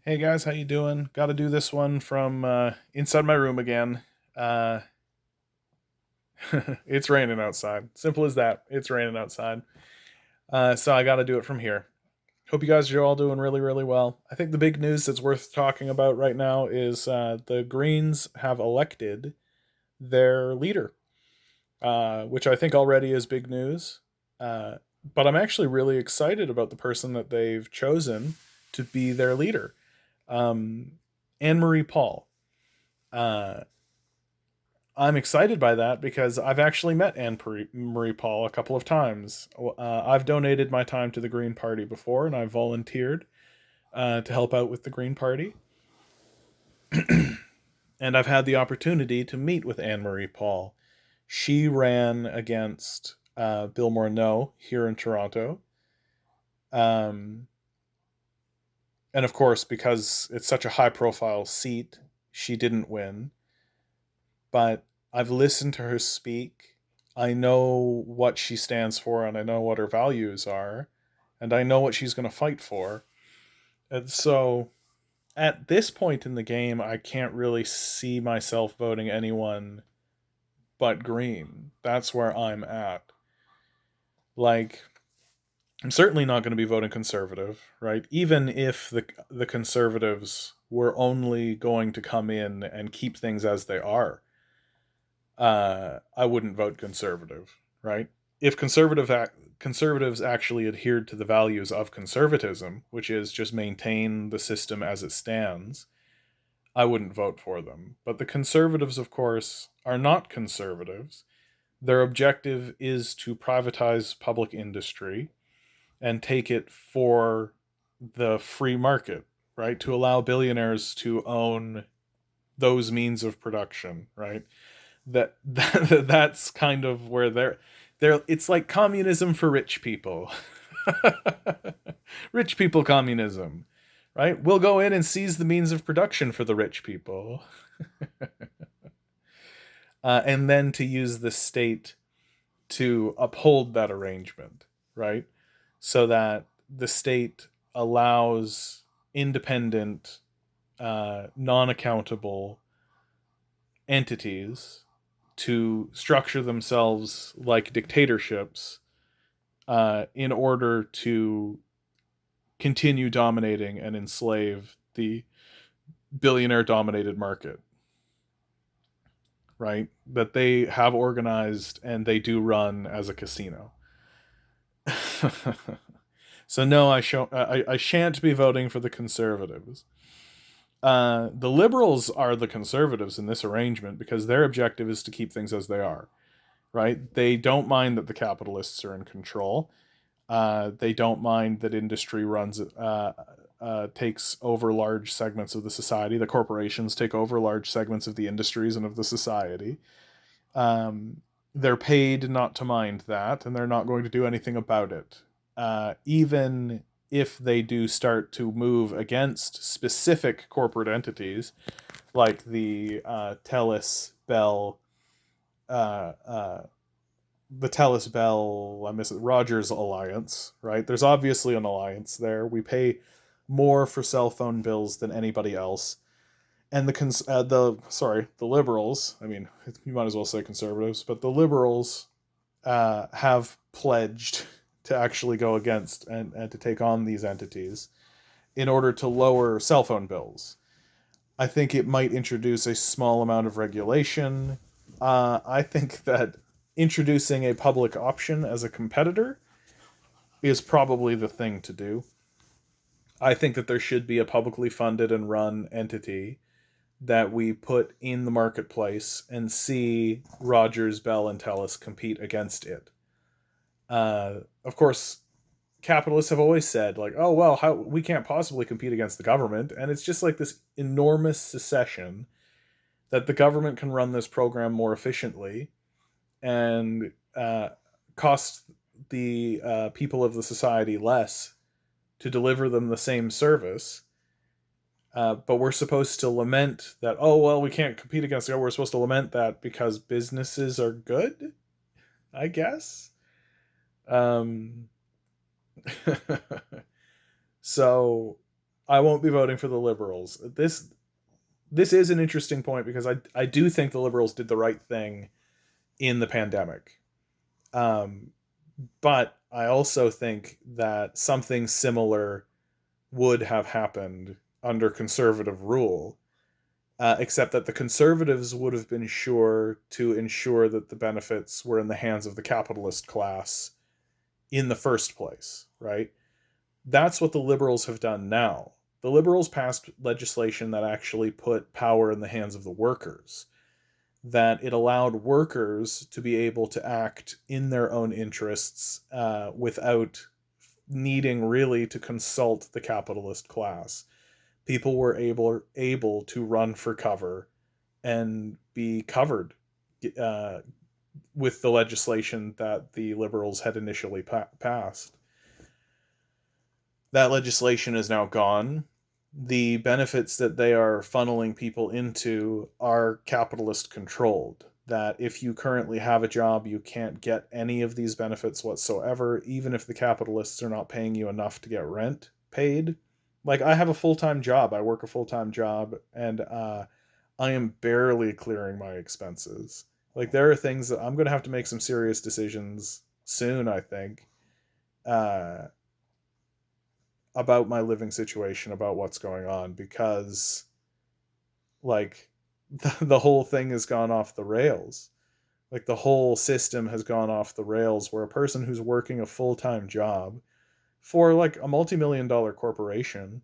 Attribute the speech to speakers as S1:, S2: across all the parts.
S1: Hey guys, how you doing? Got to do this one from inside my room again. Uh, it's raining outside. Simple as that. It's raining outside. So I got to do it from here. Hope you guys are all doing really, really well. I think the big news that's worth talking about right now is the Greens have elected their leader, which I think already is big news. Uh, but I'm actually really excited about the person that they've chosen to be their leader, um, Anne Marie Paul. Uh, I'm excited by that because I've actually met Anne Marie Paul a couple of times. I've donated my time to the Green Party before, and I've volunteered to help out with the Green Party. And I've had the opportunity to meet with Anne Marie Paul. She ran against Bill Morneau here in Toronto. Um, and of course, because it's such a high profile seat, she didn't win. But I've listened to her speak. I know what she stands for and I know what her values are, and I know what she's going to fight for. And so at this point in the game, I can't really see myself voting anyone but Green. That's where I'm at. Like, I'm certainly not going to be voting Conservative, right? Even if the Conservatives were only going to come in and keep things as they are, I wouldn't vote conservative, right? If conservatives actually adhered to the values of conservatism, which is just maintain the system as it stands, I wouldn't vote for them. But the conservatives, of course, are not conservatives. Their objective is to privatize public industry and take it for the free market, right? To allow billionaires to own those means of production, right? That's kind of where they're it's like communism for rich people. Rich people communism, right? We'll go in and seize the means of production for the rich people, and then to use the state to uphold that arrangement, right? So that the state allows independent, non-accountable entities to structure themselves like dictatorships in order to continue dominating and enslave the billionaire dominated market, right? That they have organized and they do run as a casino. So no, I shan't be voting for the conservatives. The liberals are the conservatives in this arrangement because their objective is to keep things as they are, right? They don't mind that the capitalists are in control. They don't mind that industry takes over large segments of the society. The corporations take over large segments of the industries and of the society. They're paid not to mind that, and they're not going to do anything about it. Even if they do start to move against specific corporate entities, like the Telus Bell, uh, uh, the Telus Bell, I miss it, Rogers alliance, right? There's obviously an alliance there. We pay more for cell phone bills than anybody else, and the liberals. I mean, you might as well say conservatives, but the liberals have pledged to actually go against and to take on these entities in order to lower cell phone bills. I think it might introduce a small amount of regulation. I think that introducing a public option as a competitor is probably the thing to do. I think that there should be a publicly funded and run entity that we put in the marketplace and see Rogers, Bell, and Telus compete against it. Of course, capitalists have always said, like, oh well, how we can't possibly compete against the government, and it's just like this enormous secession that the government can run this program more efficiently and cost the people of the society less to deliver them the same service. But we're supposed to lament that, oh, well, we can't compete against the government. We're supposed to lament that because businesses are good, I guess. Um, so I won't be voting for the Liberals. This is an interesting point because I do think the Liberals did the right thing in the pandemic. Um, but I also think that something similar would have happened under conservative rule, except that the conservatives would have been sure to ensure that the benefits were in the hands of the capitalist class in the first place, right? That's what the liberals have done now. The liberals passed legislation that actually put power in the hands of the workers, that it allowed workers to be able to act in their own interests without needing really to consult the capitalist class. People were able to run for cover and be covered uh, with the legislation that the liberals had initially passed. That legislation is now gone. The benefits that they are funneling people into are capitalist controlled. That if you currently have a job, you can't get any of these benefits whatsoever, even if the capitalists are not paying you enough to get rent paid. Like, I have a full time job, I work a full time job, and I am barely clearing my expenses. Like, there are things that I'm going to have to make some serious decisions soon, I think. Uh, about my living situation, about what's going on, because like the whole thing has gone off the rails. Like, the whole system has gone off the rails, where a person who's working a full-time job for like a multi-million dollar corporation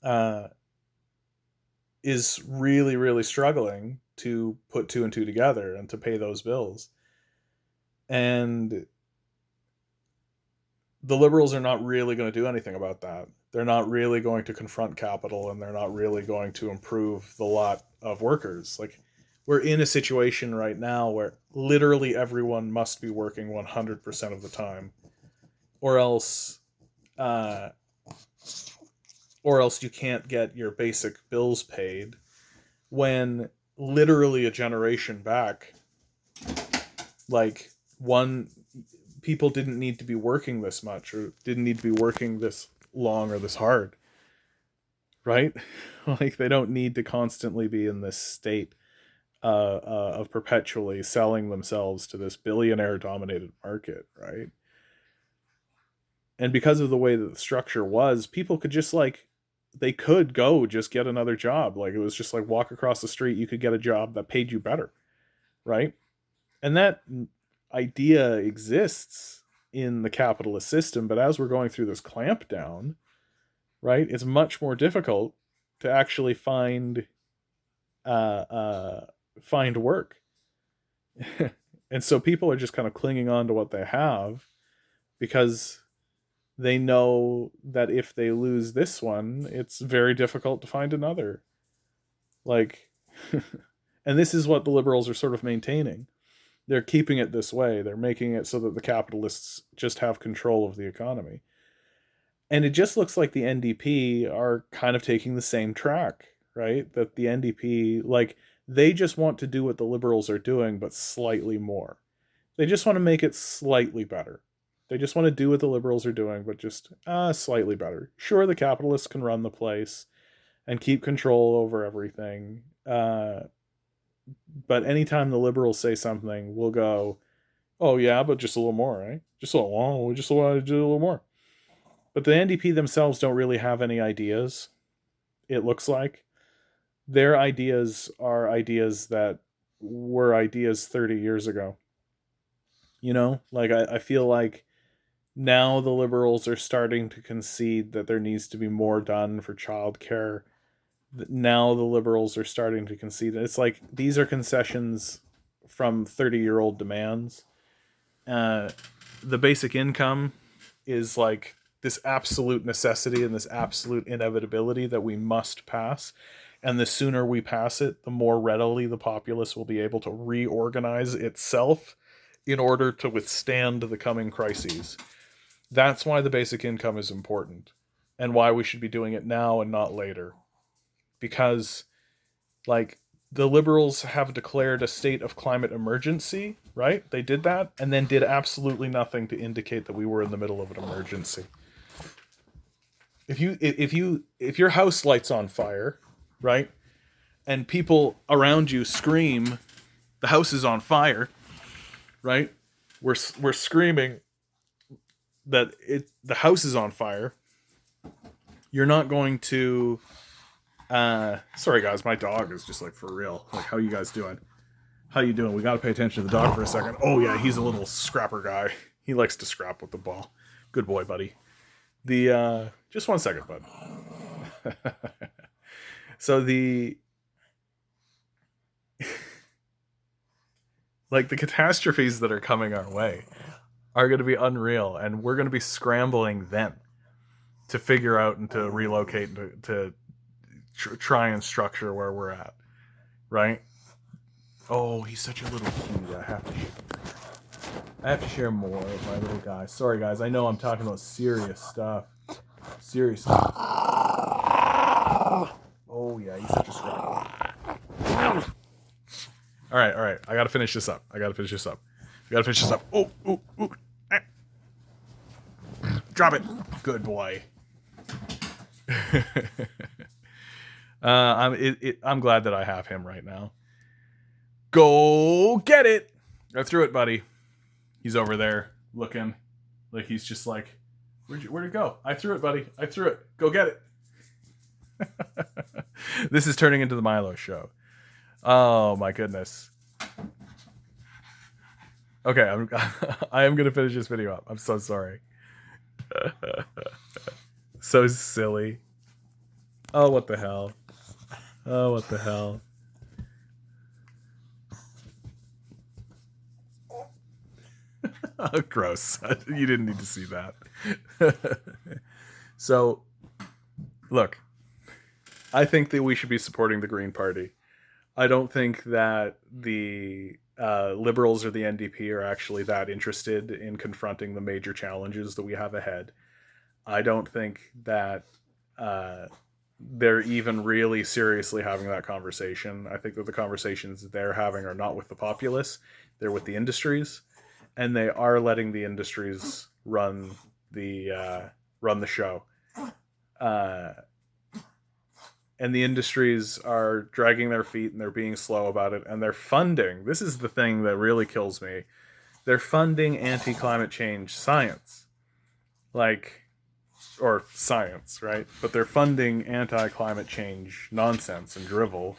S1: uh, is really, really struggling to put two and two together and to pay those bills. And the liberals are not really going to do anything about that. They're not really going to confront capital, and they're not really going to improve the lot of workers. Like, we're in a situation right now where literally everyone must be working 100% of the time, or else uh, or else you can't get your basic bills paid. When literally a generation back, like, one people didn't need to be working this much, or didn't need to be working this long or this hard, right? Like, they don't need to constantly be in this state of perpetually selling themselves to this billionaire dominated market, right? And because of the way that the structure was, people could just like, they could go just get another job. Like, it was just like, walk across the street, you could get a job that paid you better, right? And that idea exists in the capitalist system, but as we're going through this clampdown, right, it's much more difficult to actually uh, uh, find work. And so people are just kind of clinging on to what they have, because they know that if they lose this one, it's very difficult to find another. Like, and this is what the liberals are sort of maintaining. They're keeping it this way. They're making it so that the capitalists just have control of the economy. And it just looks like the NDP are kind of taking the same track, right? That the NDP, like, they just want to do what the liberals are doing, but slightly more. They just want to make it slightly better. They just want to do what the liberals are doing, but just slightly better. Sure, the capitalists can run the place and keep control over everything. But anytime the liberals say something, we'll go, oh, yeah, but just a little more, right? Just a little more. We just want to do a little more. But the NDP themselves don't really have any ideas, it looks like. Their ideas are ideas that were ideas 30 years ago. You know, like, I feel like now the liberals are starting to concede that there needs to be more done for childcare. Now the liberals are starting to concede that it's like, these are concessions from 30-year-old demands. Uh, the basic income is like this absolute necessity and this absolute inevitability that we must pass. And the sooner we pass it, the more readily the populace will be able to reorganize itself in order to withstand the coming crises. That's why the basic income is important, and why we should be doing it now and not later. Because, like, the liberals have declared a state of climate emergency, right? They did that, and then did absolutely nothing to indicate that we were in the middle of an emergency. if your house lights on fire, right, and people around you scream, "The house is on fire," right? We're screaming that the house is on fire. You're not going to. Sorry guys, my dog is just like for real. Like, how you guys doing? How you doing? We got to pay attention to the dog for a second. Oh yeah, he's a little scrapper guy. He likes to scrap with the ball. Good boy, buddy. The just one second, bud. So the like the catastrophes that are coming our way are going to be unreal, and we're going to be scrambling then to figure out and to relocate to try and structure where we're at, right? Oh, he's such a little cutie. I have to share more of my little guy. Sorry, guys. I know I'm talking about serious stuff. Serious stuff. Oh, yeah. He's such a scrap. All right. I got to finish this up. Oh. Ah. Drop it. Good boy. I'm glad that I have him right now. Go get it. I threw it, buddy. He's over there looking like he's just like, where'd it go? I threw it, buddy. I threw it. Go get it. This is turning into the Milo show. Oh my goodness. Okay, I am gonna finish this video up. I'm so sorry. So silly. Oh, what the hell? Oh gross. You didn't need to see that. So, look, I think that we should be supporting the Green Party. I don't think that the Liberals or the NDP are actually that interested in confronting the major challenges that we have ahead. I don't think that they're even really seriously having that conversation. I think that the conversations they're having are not with the populace, they're with the industries. And they are letting the industries run the show, and the industries are dragging their feet and they're being slow about it. And they're funding. This is the thing that really kills me. They're funding anti-climate change science, or science, right? But they're funding anti-climate change nonsense and drivel,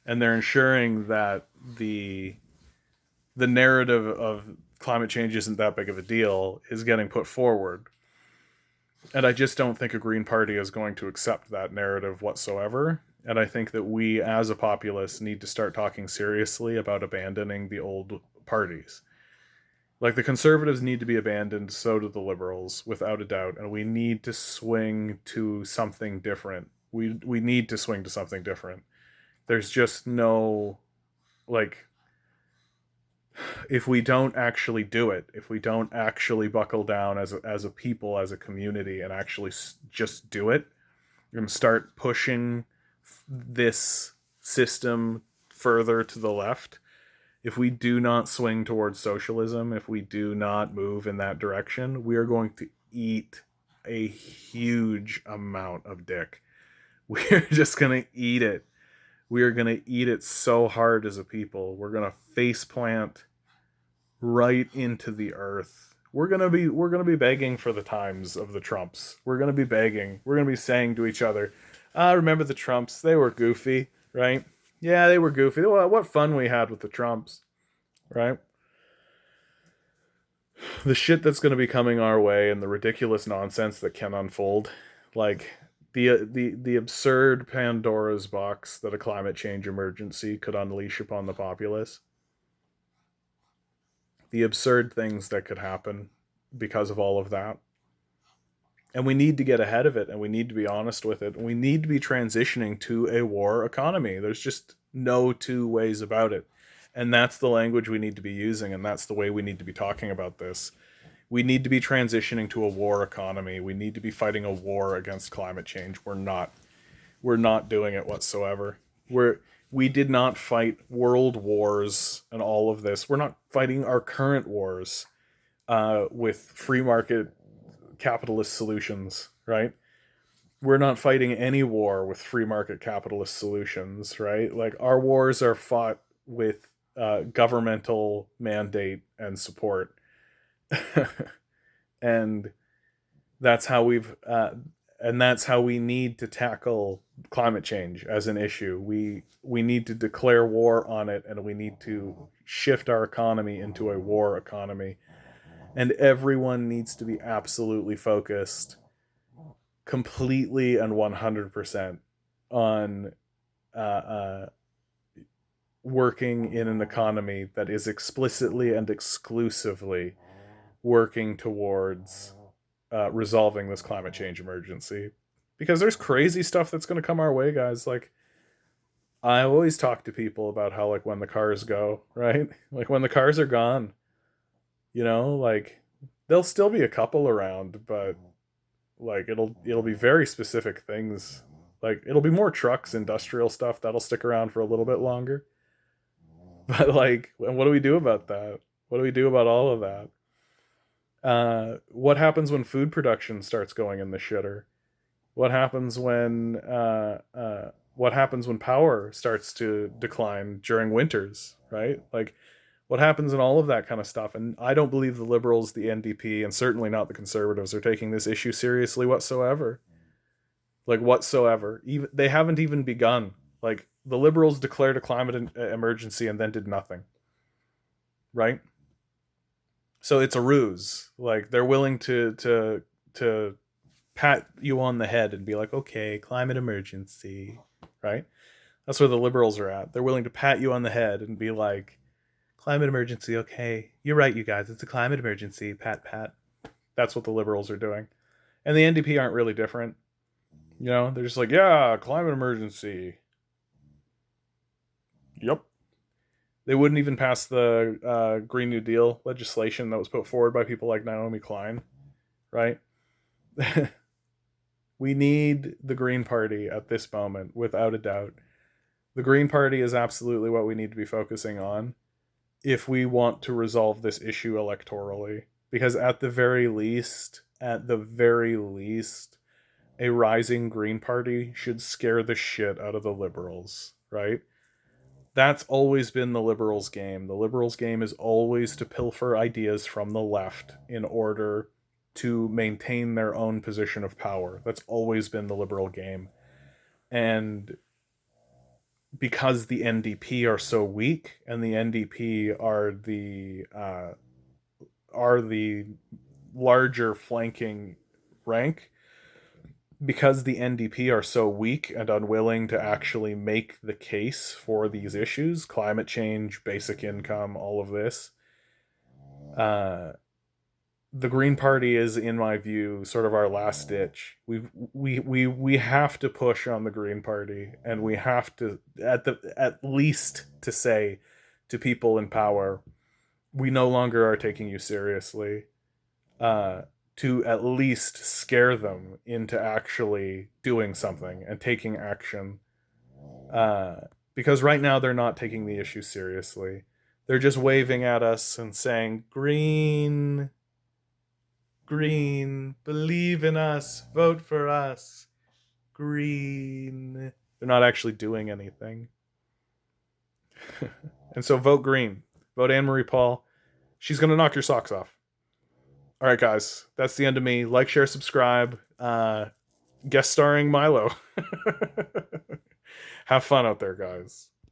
S1: and they're ensuring that the narrative of climate change isn't that big of a deal is getting put forward. And I just don't think a Green Party is going to accept that narrative whatsoever. And I think that we as a populace need to start talking seriously about abandoning the old parties. Like, the Conservatives need to be abandoned, so do the Liberals, without a doubt. And we need to swing to something different. We need to swing to something different. There's just no, if we don't actually do it, if we don't actually buckle down as a people, as a community, and actually just do it, and start pushing this system further to the left, if we do not swing towards socialism, if we do not move in that direction, we are going to eat a huge amount of dick. We're just going to eat it. We are going to eat it so hard as a people. We're going to face plant right into the earth. We're gonna be begging for the times of the Trumps. We're gonna be begging. We're gonna be saying to each other, remember the Trumps? They were goofy, right? Yeah, they were goofy. What fun we had with the Trumps, right? The shit that's gonna be coming our way and the ridiculous nonsense that can unfold, like the absurd Pandora's box that a climate change emergency could unleash upon the populace. The absurd things that could happen because of all of that. And we need to get ahead of it, and we need to be honest with it. We need to be transitioning to a war economy. There's just no two ways about it. And that's the language we need to be using, and that's the way we need to be talking about this. We need to be transitioning to a war economy. We need to be fighting a war against climate change. We're not doing it whatsoever. We did not fight world wars and all of this. We're not fighting our current wars with free market capitalist solutions, right? We're not fighting any war with free market capitalist solutions, right? Like our wars are fought with governmental mandate and support, and that's how that's how we need to tackle climate change as an issue. We need to declare war on it, and we need to shift our economy into a war economy. And everyone needs to be absolutely focused, completely and 100% on working in an economy that is explicitly and exclusively working towards resolving this climate change emergency. Because there's crazy stuff that's going to come our way, guys. Like, I always talk to people about how, like, when the cars go, right? Like, when the cars are gone, like, there'll still be a couple around, but like it'll be very specific things. Like, it'll be more trucks, industrial stuff that'll stick around for a little bit longer. But like, and what do we do about that? What do we do about all of that? What happens when food production starts going in the shitter? What happens when power starts to decline during winters, right? Like, what happens in all of that kind of stuff? And I don't believe the liberals, the NDP, and certainly not the conservatives are taking this issue seriously whatsoever. Like, whatsoever. Even they haven't even begun. Like, the liberals declared a climate emergency and then did nothing, right? So it's a ruse. Like, they're willing to pat you on the head and be like, okay, climate emergency, right? That's where the liberals are at. They're willing to pat you on the head and be like, climate emergency, okay. You're right, you guys. It's a climate emergency. Pat, pat. That's what the liberals are doing. And the NDP aren't really different. They're just like, yeah, climate emergency. Yep. They wouldn't even pass the Green New Deal legislation that was put forward by people like Naomi Klein, right? We need the Green Party at this moment, without a doubt. The Green Party is absolutely what we need to be focusing on if we want to resolve this issue electorally. Because at the very least, a rising Green Party should scare the shit out of the liberals, right? That's always been the liberals' game. The liberals' game is always to pilfer ideas from the left in order to maintain their own position of power. That's always been the liberal game. And because the NDP are so weak, and the NDP are the larger flanking rank, because the NDP are so weak and unwilling to actually make the case for these issues, climate change, basic income, all of this, the Green Party is, in my view, sort of our last ditch. We have to push on the Green Party, and we have to at least to say to people in power, we no longer are taking you seriously. To at least scare them into actually doing something and taking action. Because right now they're not taking the issue seriously. They're just waving at us and saying, green, green, believe in us, vote for us, green. They're not actually doing anything. And so vote green. Vote Anne-Marie Paul. She's going to knock your socks off. All right, guys, that's the end of me. Like, share, subscribe. Guest starring Milo. Have fun out there, guys.